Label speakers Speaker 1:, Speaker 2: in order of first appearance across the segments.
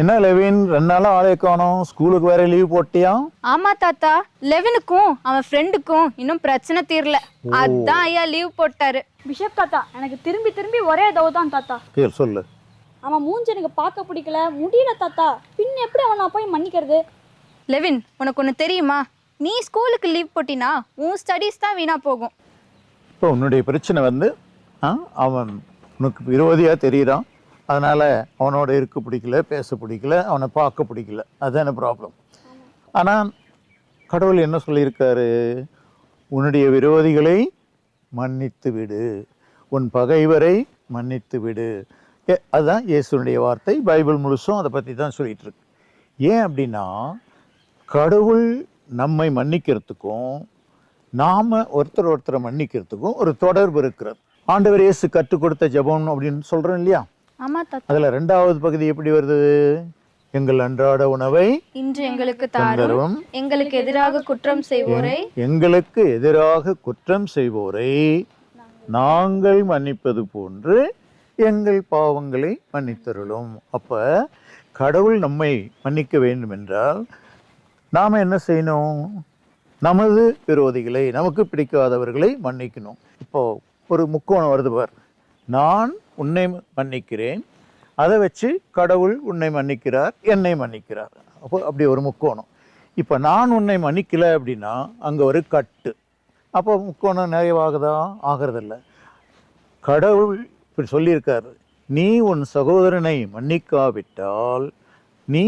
Speaker 1: என்ன லெவின் 2 நாளா ஆளே காணோம், ஸ்கூலுக்கு வேற லீவ் போட்டியா?
Speaker 2: ஆமா தாத்தா, லெவினுக்கும் அவன் ஃப்ரெண்டுக்கும் இன்னும் பிரச்சனை தீரல. அதான் ஐயா லீவ் போட்டாரு.
Speaker 3: பிஷப் தாத்தா, எனக்கு திரும்பி திரும்பி ஒரே தவு தான் தாத்தா.
Speaker 1: கேள் சொல்லு.
Speaker 3: அவன் மூஞ்சி எனக்கு பார்க்க பிடிக்கல, முடியல தாத்தா. பின் எப்படி அவன் நான் போய் மன்னிக்கிறது?
Speaker 2: லெவின், உனக்கு ஒன்று தெரியுமா? நீ ஸ்கூலுக்கு லீவ் போட்டினா உன் ஸ்டடீஸ் தான் வீணா போகும்.
Speaker 1: இப்போ உன்னுடைய பிரச்சனை வந்து அவன் உனக்கு விரோதியாக தெரியுறான், அதனால் அவனோட இருக்க பிடிக்கல, பேச பிடிக்கல, அவனை பார்க்க பிடிக்கல, அதுதான ப்ராப்ளம். ஆனால் கடவுள் என்ன சொல்லியிருக்காரு? உன்னுடைய விரோதிகளை மன்னித்து விடு, உன் பகைவரை மன்னித்து விடு. அதுதான் இயேசுனுடைய வார்த்தை. பைபிள் முழுசும் அதை பற்றி தான் சொல்லிகிட்டு இருக்கு. ஏன் அப்படின்னா, கடவுள் நம்மை மன்னிக்கிறதுக்கும் நாம் ஒருத்தரை மன்னிக்கிறதுக்கும் ஒரு தொடர்பு இருக்கிறது. ஆண்டவர் இயேசு கற்றுக் கொடுத்த ஜெபம் அப்படின்னு சொல்கிறோம் இல்லையா?
Speaker 2: ஆமா தாத்தா.
Speaker 1: அதில் 2வது பகுதி எப்படி வருது? எங்கள் அன்றாட உணவை
Speaker 2: இன்று எங்களுக்கு தாரும், எங்களுக்கு எதிராக குற்றம் செய்வோரை
Speaker 1: எங்களுக்கு எதிராக குற்றம் செய்வோரை நாங்கள் மன்னிப்பது போன்று எங்கள் பாவங்களை மன்னித்தருளும். அப்போ கடவுள் நம்மை மன்னிக்க வேண்டும் என்றால் நாம் என்ன செய்யணும்? நமது விரோதிகளை, நமக்கு பிடிக்காதவர்களை மன்னிக்கணும். இப்போ ஒரு முக்கோணம் வருது பார். நான் உன்னை மன்னிக்கிறேன், அதை வச்சு கடவுள் உன்னை மன்னிக்கிறார், என்னை மன்னிக்கிறார். அப்போ அப்படி ஒரு முக்கோணம். இப்போ நான் உன்னை மன்னிக்கலை அப்படின்னா அங்கே ஒரு கட்டு. அப்போ முக்கோணம் நிறைவாகுதா? ஆகிறதில்ல. கடவுள் இப்படி சொல்லியிருக்காரு, நீ உன் சகோதரனை மன்னிக்காவிட்டால் நீ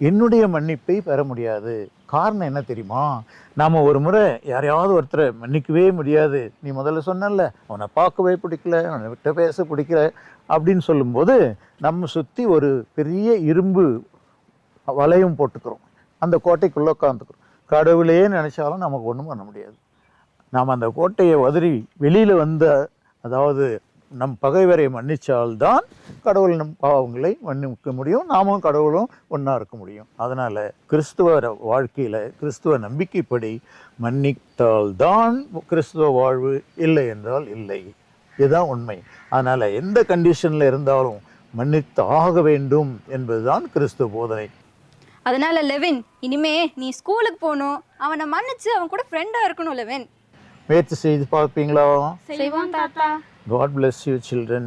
Speaker 1: என்னுடைய மன்னிப்பை பெற முடியாது. காரணம் என்ன தெரியுமா? நாம் ஒரு முறை யாரையாவது ஒருத்தரை மன்னிக்கவே முடியாது, நீ முதல்ல சொன்னல, அவனை பார்க்கவே பிடிக்கல, அவனை விட்ட பேச பிடிக்கல அப்படின்னு சொல்லும்போது நம்ம சுற்றி ஒரு பெரிய இரும்பு வளையம் போட்டுக்கிறோம், அந்த கோட்டைக்குள்ளே உட்காந்துக்கிறோம். கடவுளே நினச்சாலும் நமக்கு ஒன்றும் பண்ண முடியாது. நாம் அந்த கோட்டையை உதறி வெளியில் வந்த, அதாவது நம் பகைவரை மன்னிச்சால்தான் கடவுள் நம் பாவங்களை மன்னிக்க முடியும், நாமும் கடவுளும் ஒன்றா இருக்க முடியும். அதனால் கிறிஸ்துவ வாழ்க்கையில், கிறிஸ்துவ நம்பிக்கைப்படி மன்னித்தால்தான் கிறிஸ்துவ வாழ்வு, இல்லை என்றால் இல்லை. இதுதான் உண்மை. அதனால் எந்த கண்டிஷனில் இருந்தாலும் மன்னித்து ஆக வேண்டும் என்பதுதான் கிறிஸ்துவ போதனை.
Speaker 2: அதனால லெவின், இனிமே நீ ஸ்கூலுக்கு போகணும், அவனை மன்னிச்சு அவன் கூட ஃப்ரெண்டா இருக்கணும். லெவின்,
Speaker 1: முயற்சி செய்து பார்ப்பீங்களா?
Speaker 2: செய்வோம் தாத்தா.
Speaker 1: God bless you, children.